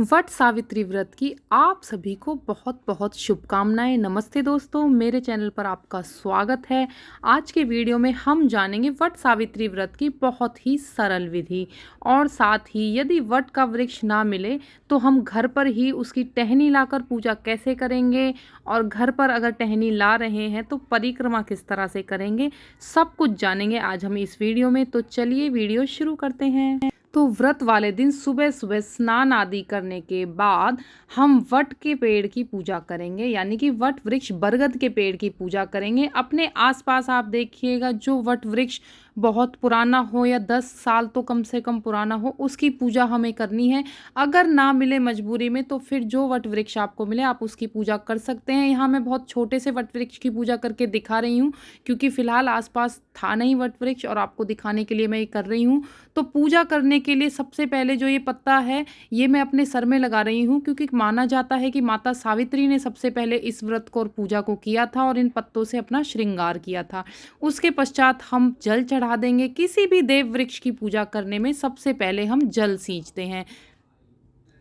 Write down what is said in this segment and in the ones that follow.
वट सावित्री व्रत की आप सभी को बहुत बहुत शुभकामनाएं। नमस्ते दोस्तों, मेरे चैनल पर आपका स्वागत है। आज के वीडियो में हम जानेंगे वट सावित्री व्रत की बहुत ही सरल विधि और साथ ही यदि वट का वृक्ष ना मिले तो हम घर पर ही उसकी टहनी लाकर पूजा कैसे करेंगे और घर पर अगर टहनी ला रहे हैं तो परिक्रमा किस तरह से करेंगे, सब कुछ जानेंगे आज हम इस वीडियो में। तो चलिए वीडियो शुरू करते हैं। तो व्रत वाले दिन सुबह सुबह स्नान आदि करने के बाद हम वट के पेड़ की पूजा करेंगे, यानी कि वट वृक्ष बरगद के पेड़ की पूजा करेंगे। अपने आसपास आप देखिएगा जो वट वृक्ष बहुत पुराना हो या 10 साल तो कम से कम पुराना हो, उसकी पूजा हमें करनी है। अगर ना मिले मजबूरी में तो फिर जो वट वृक्ष आपको मिले आप उसकी पूजा कर सकते हैं। यहाँ मैं बहुत छोटे से वट वृक्ष की पूजा करके दिखा रही हूँ क्योंकि फिलहाल आसपास था नहीं वट वृक्ष और आपको दिखाने के लिए मैं ये कर रही हूँ। तो पूजा करने के लिए सबसे पहले जो ये पत्ता है ये मैं अपने सर में लगा रही हूँ क्योंकि माना जाता है कि माता सावित्री ने सबसे पहले इस व्रत को और पूजा को किया था और इन पत्तों से अपना श्रृंगार किया था। उसके पश्चात हम जल चढ़ा देंगे। किसी भी देव वृक्ष की पूजा करने में सबसे पहले हम जल सींचते हैं।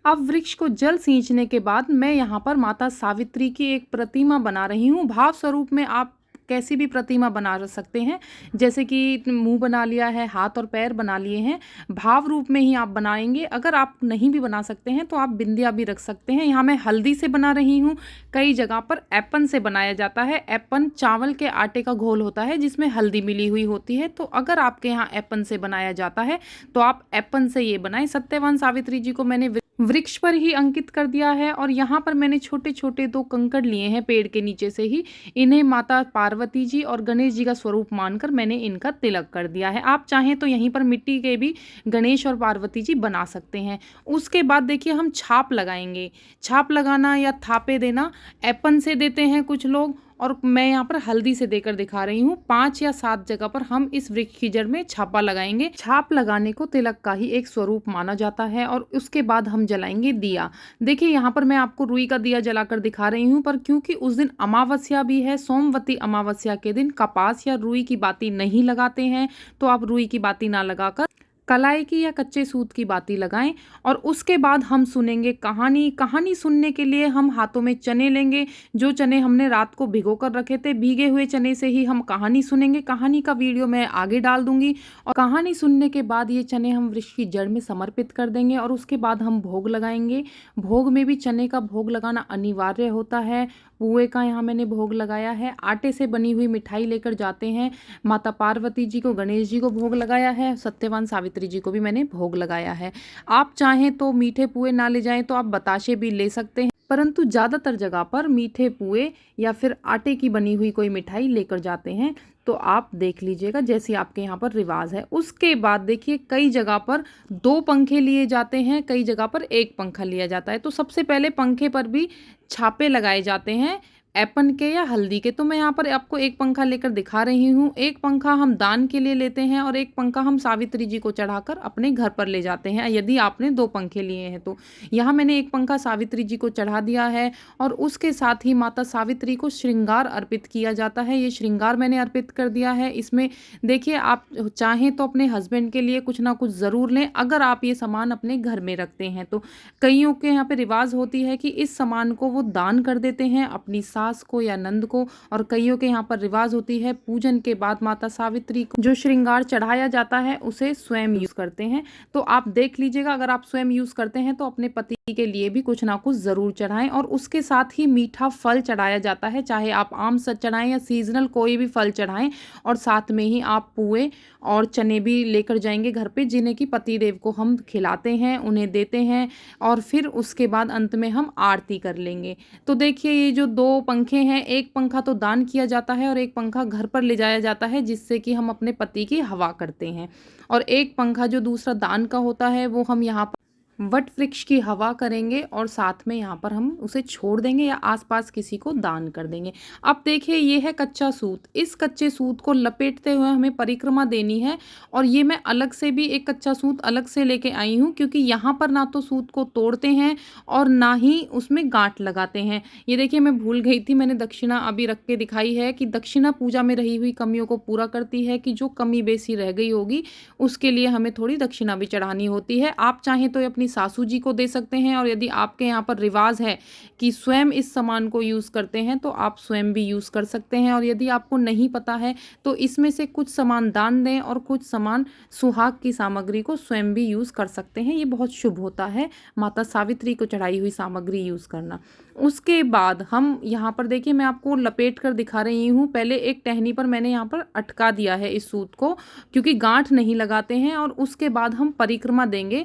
अब वृक्ष को जल सींचने के बाद मैं यहाँ पर माता सावित्री की एक प्रतिमा बना रही हूँ। भाव स्वरूप में आप कैसी भी प्रतिमा बना सकते हैं, जैसे कि मुंह बना लिया है, हाथ और पैर बना लिए हैं, भाव रूप में ही आप बनाएंगे। अगर आप नहीं भी बना सकते हैं तो आप बिंदिया भी रख सकते हैं। यहाँ मैं हल्दी से बना रही हूँ। कई जगह पर एपन से बनाया जाता है। एपन चावल के आटे का घोल होता है जिसमें हल्दी मिली हुई होती है। तो अगर आपके यहाँ एपन से बनाया जाता है तो आप एपन से ये बनाएं। सत्यवान सावित्री जी को मैंने वृक्ष पर ही अंकित कर दिया है और यहाँ पर मैंने छोटे छोटे 2 कंकड़ लिए हैं पेड़ के नीचे से ही। इन्हें माता पार्वती जी और गणेश जी का स्वरूप मानकर मैंने इनका तिलक कर दिया है। आप चाहें तो यहीं पर मिट्टी के भी गणेश और पार्वती जी बना सकते हैं। उसके बाद देखिए हम छाप लगाएंगे। छाप लगाना या थापे देना एपन से देते हैं कुछ लोग और मैं यहाँ पर हल्दी से देकर दिखा रही हूँ। 5 या 7 जगह पर हम इस वृक्ष की जड़ में छापा लगाएंगे। छाप लगाने को तिलक का ही एक स्वरूप माना जाता है और उसके बाद हम जलाएंगे दिया। देखिए यहाँ पर मैं आपको रुई का दिया जलाकर दिखा रही हूँ, पर क्योंकि उस दिन अमावस्या भी है, सोमवती अमावस्या के दिन कपास या रुई की बाती नहीं लगाते हैं, तो आप रुई की बाती ना लगाकर कलाई की या कच्चे सूत की बाती लगाएं। और उसके बाद हम सुनेंगे कहानी सुनने के लिए हम हाथों में चने लेंगे। जो चने हमने रात को भिगो कर रखे थे, भीगे हुए चने से ही हम कहानी सुनेंगे। कहानी का वीडियो मैं आगे डाल दूंगी। और कहानी सुनने के बाद ये चने हम वृक्ष की जड़ में समर्पित कर देंगे और उसके बाद हम भोग लगाएंगे। भोग में भी चने का भोग लगाना अनिवार्य होता है। पुए का यहाँ मैंने भोग लगाया है। आटे से बनी हुई मिठाई लेकर जाते हैं। माता पार्वती जी को, गणेश जी को भोग लगाया है। सत्यवान सावित्री जी को भी मैंने भोग लगाया है। आप चाहें तो मीठे पुए ना ले जाएं तो आप बताशे भी ले सकते हैं, परंतु ज़्यादातर जगह पर मीठे पुए या फिर आटे की बनी हुई कोई मिठाई लेकर जाते हैं। तो आप देख लीजिएगा जैसे आपके यहाँ पर रिवाज है। उसके बाद देखिए कई जगह पर 2 पंखे लिए जाते हैं, कई जगह पर 1 पंखा लिया जाता है। तो सबसे पहले पंखे पर भी छापे लगाए जाते हैं एपन के या हल्दी के। तो मैं यहाँ पर आपको 1 पंखा लेकर दिखा रही हूँ। 1 पंखा हम दान के लिए लेते हैं और 1 पंखा हम सावित्री जी को चढ़ाकर अपने घर पर ले जाते हैं, यदि आपने 2 पंखे लिए हैं तो। यहाँ मैंने 1 पंखा सावित्री जी को चढ़ा दिया है और उसके साथ ही माता सावित्री को श्रृंगार अर्पित किया जाता है। ये श्रृंगार मैंने अर्पित कर दिया है। इसमें देखिए आप चाहें तो अपने हस्बैंड के लिए कुछ ना कुछ ज़रूर लें, अगर आप ये सामान अपने घर में रखते हैं तो। कईयों के यहाँ पे रिवाज होती है कि इस सामान को वो दान कर देते हैं अपनी सास को या नंद को, और कईयों के यहाँ पर रिवाज होती है पूजन के बाद माता सावित्री को जो श्रृंगार चढ़ाया जाता है उसे स्वयं यूज करते हैं। तो आप देख लीजिएगा, अगर आप स्वयं यूज करते हैं तो अपने पति के लिए भी कुछ ना कुछ जरूर चढ़ाएं। और उसके साथ ही मीठा फल चढ़ाया जाता है, चाहे आप आम चढ़ाएं या सीजनल कोई भी फल चढ़ाएं। और साथ में ही आप पुए और चने भी लेकर जाएंगे घर पे, जिन्हें कि पति देव को हम खिलाते हैं, उन्हें देते हैं। और फिर उसके बाद अंत में हम आरती कर लेंगे। तो देखिए ये जो 2 पंखे हैं, 1 पंखा तो दान किया जाता है और 1 पंखा घर पर ले जाया जाता है जिससे कि हम अपने पति की हवा करते हैं। और 1 पंखा जो दूसरा दान का होता है वो हम यहाँ पर वट वृक्ष की हवा करेंगे और साथ में यहाँ पर हम उसे छोड़ देंगे या आसपास किसी को दान कर देंगे। अब देखिए ये है कच्चा सूत। इस कच्चे सूत को लपेटते हुए हमें परिक्रमा देनी है। और ये मैं अलग से भी एक कच्चा सूत अलग से लेके आई हूँ क्योंकि यहाँ पर ना तो सूत को तोड़ते हैं और ना ही उसमें गांठ लगाते हैं। ये देखिए मैं भूल गई थी, मैंने दक्षिणा अभी रख के दिखाई है कि दक्षिणा पूजा में रही हुई कमियों को पूरा करती है, कि जो कमी बेसी रह गई होगी उसके लिए हमें थोड़ी दक्षिणा भी चढ़ानी होती है। आप चाहें तो अपनी सासू जी को दे सकते हैं, और यदि आपके यहाँ पर रिवाज है कि स्वयं इस सामान को यूज़ करते हैं तो आप स्वयं भी यूज़ कर सकते हैं। और यदि आपको नहीं पता है तो इसमें से कुछ सामान दान दें और कुछ सामान सुहाग की सामग्री को स्वयं भी यूज़ कर सकते हैं। ये बहुत शुभ होता है माता सावित्री को चढ़ाई हुई सामग्री यूज़ करना। उसके बाद हम यहाँ पर देखिए, मैं आपको लपेट कर दिखा रही हूँ। पहले एक टहनी पर मैंने यहाँ पर अटका दिया है इस सूत को, क्योंकि गांठ नहीं लगाते हैं। और उसके बाद हम परिक्रमा देंगे।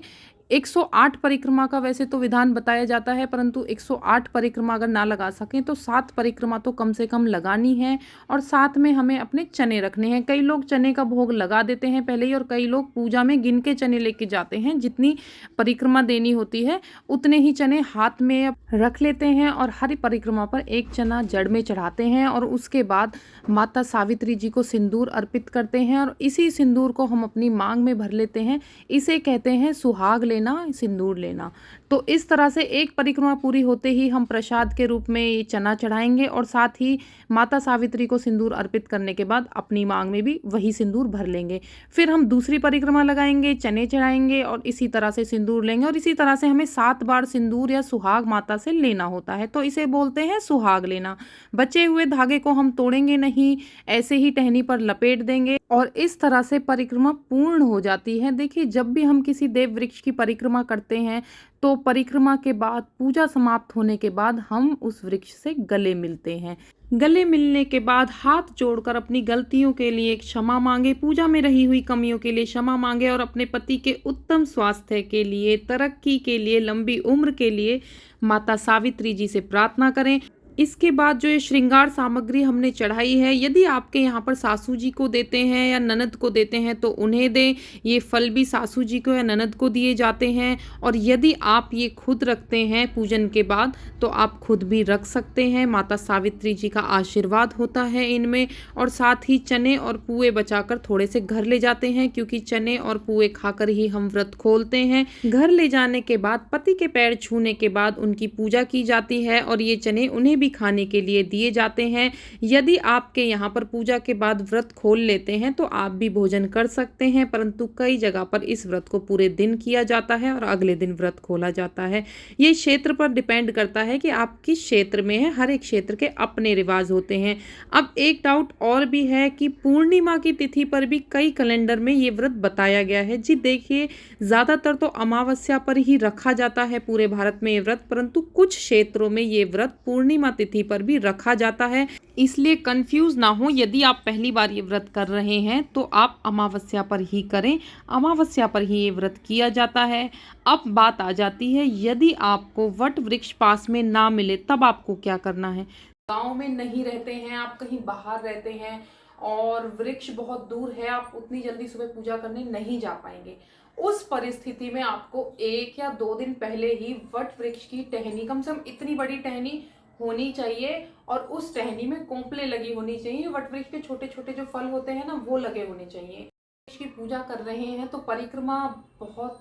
108 परिक्रमा का वैसे तो विधान बताया जाता है, परंतु 108 परिक्रमा अगर ना लगा सकें तो 7 परिक्रमा तो कम से कम लगानी है। और साथ में हमें अपने चने रखने हैं। कई लोग चने का भोग लगा देते हैं पहले ही, और कई लोग पूजा में गिन के चने लेके जाते हैं। जितनी परिक्रमा देनी होती है उतने ही चने हाथ में रख लेते हैं और हर परिक्रमा पर एक चना जड़ में चढ़ाते हैं। और उसके बाद माता सावित्री जी को सिंदूर अर्पित करते हैं, और इसी सिंदूर को हम अपनी मांग में भर लेते हैं। इसे कहते हैं सुहाग लेना, सिंदूर लेना। तो इस तरह से एक परिक्रमा पूरी होते ही हम प्रसाद के रूप में ये चना चढ़ाएंगे, और साथ ही माता सावित्री को सिंदूर अर्पित करने के बाद अपनी मांग में भी वही सिंदूर भर लेंगे। फिर हम दूसरी परिक्रमा लगाएंगे, चने चढ़ाएंगे और इसी तरह से सिंदूर लेंगे। और इसी तरह से हमें 7 बार सिंदूर या सुहाग माता से लेना होता है, तो इसे बोलते हैं सुहाग लेना। बचे हुए धागे को हम तोड़ेंगे नहीं, ऐसे ही टहनी पर लपेट देंगे और इस तरह से परिक्रमा पूर्ण हो जाती है। देखिए, जब भी हम किसी देव वृक्ष की परिक्रमा करते हैं तो परिक्रमा के बाद, पूजा समाप्त होने के बाद हम उस वृक्ष से गले मिलते हैं। गले मिलने के बाद हाथ जोड़कर अपनी गलतियों के लिए क्षमा मांगे, पूजा में रही हुई कमियों के लिए क्षमा मांगे, और अपने पति के उत्तम स्वास्थ्य के लिए, तरक्की के लिए, लंबी उम्र के लिए माता सावित्री जी से प्रार्थना करें। इसके बाद जो ये श्रृंगार सामग्री हमने चढ़ाई है, यदि आपके यहाँ पर सासू जी को देते हैं या ननद को देते हैं तो उन्हें दें। ये फल भी सासू जी को या ननद को दिए जाते हैं। और यदि आप ये खुद रखते हैं पूजन के बाद तो आप खुद भी रख सकते हैं। माता सावित्री जी का आशीर्वाद होता है इनमें। और साथ ही चने और पुए बचाकर थोड़े से घर ले जाते हैं, क्योंकि चने और पुए खाकर ही हम व्रत खोलते हैं। घर ले जाने के बाद पति के पैर छूने के बाद उनकी पूजा की जाती है, और ये चने उन्हें खाने के लिए दिए जाते हैं। यदि आपके यहाँ पर पूजा के बाद व्रत खोल लेते हैं तो आप भी भोजन कर सकते हैं, परंतु कई जगह पर इस व्रत को पूरे दिन किया जाता है और अगले दिन व्रत खोला जाता है। ये क्षेत्र पर डिपेंड करता है कि आप किस क्षेत्र में है। हर एक क्षेत्र के अपने रिवाज होते हैं। अब एक डाउट और भी है कि पूर्णिमा की तिथि पर भी कई कैलेंडर में ये व्रत बताया गया है। जी देखिए, ज्यादातर तो अमावस्या पर ही रखा जाता है पूरे भारत में ये व्रत, परंतु कुछ क्षेत्रों में ये व्रत पूर्णिमा तिथि पर भी रखा जाता है। इसलिए कंफ्यूज ना हो, यदि आप पहली बार ये व्रत कर रहे हैं तो आप अमावस्या पर ही करें। अमावस्या पर ही ये व्रत किया जाता है। अब बात आ जाती है, यदि आपको वट वृक्ष पास में ना मिले तब आपको क्या करना है। गांव में नहीं रहते हैं आप, कहीं बाहर रहते हैं और वृक्ष बहुत दूर है, आप उतनी जल्दी सुबह पूजा करने नहीं जा पाएंगे। उस परिस्थिति में आपको 1 या 2 दिन पहले ही वट वृक्ष की टहनी, कम से कम इतनी बड़ी टहनी होनी चाहिए, और उस टहनी में कोंपले लगी होनी चाहिए। वट वृक्ष के छोटे छोटे जो फल होते हैं ना, वो लगे होने चाहिए। वृक्ष की पूजा कर रहे हैं तो परिक्रमा बहुत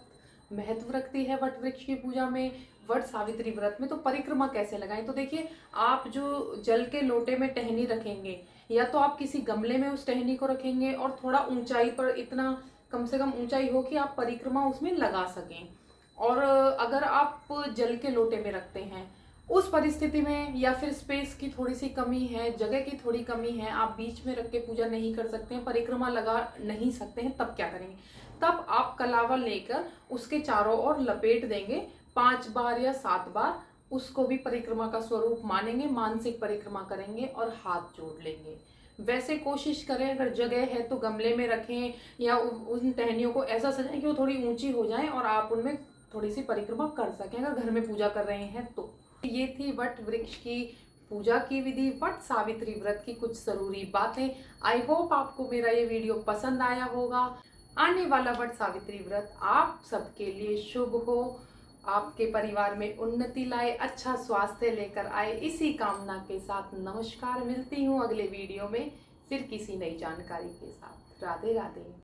महत्व रखती है वट वृक्ष की पूजा में। वट सावित्री व्रत में तो परिक्रमा कैसे लगाएं, तो देखिए, आप जो जल के लोटे में टहनी रखेंगे, या तो आप किसी गमले में उस टहनी को रखेंगे और थोड़ा ऊंचाई पर, इतना कम से कम ऊंचाई हो कि आप परिक्रमा उसमें लगा सकें। और अगर आप जल के लोटे में रखते हैं, उस परिस्थिति में, या फिर स्पेस की थोड़ी सी कमी है, जगह की थोड़ी कमी है, आप बीच में रख के पूजा नहीं कर सकते हैं, परिक्रमा लगा नहीं सकते हैं, तब क्या करेंगे? तब आप कलावा लेकर उसके चारों ओर लपेट देंगे 5 बार या 7 बार। उसको भी परिक्रमा का स्वरूप मानेंगे, मानसिक परिक्रमा करेंगे और हाथ जोड़ लेंगे। वैसे कोशिश करें, अगर जगह है तो गमले में रखें, या उन टहनियों को ऐसा सजाएं कि वो थोड़ी ऊंची हो जाएं और आप उनमें थोड़ी सी परिक्रमा कर सकें, अगर घर में पूजा कर रहे हैं तो। ये थी वट वृक्ष की पूजा की विधि, वट सावित्री व्रत की कुछ जरूरी बातें। आई होप आपको मेरा ये वीडियो पसंद आया होगा। आने वाला वट सावित्री व्रत आप सबके लिए शुभ हो, आपके परिवार में उन्नति लाए, अच्छा स्वास्थ्य लेकर आए, इसी कामना के साथ नमस्कार। मिलती हूँ अगले वीडियो में फिर किसी नई जानकारी के साथ। राधे राधे।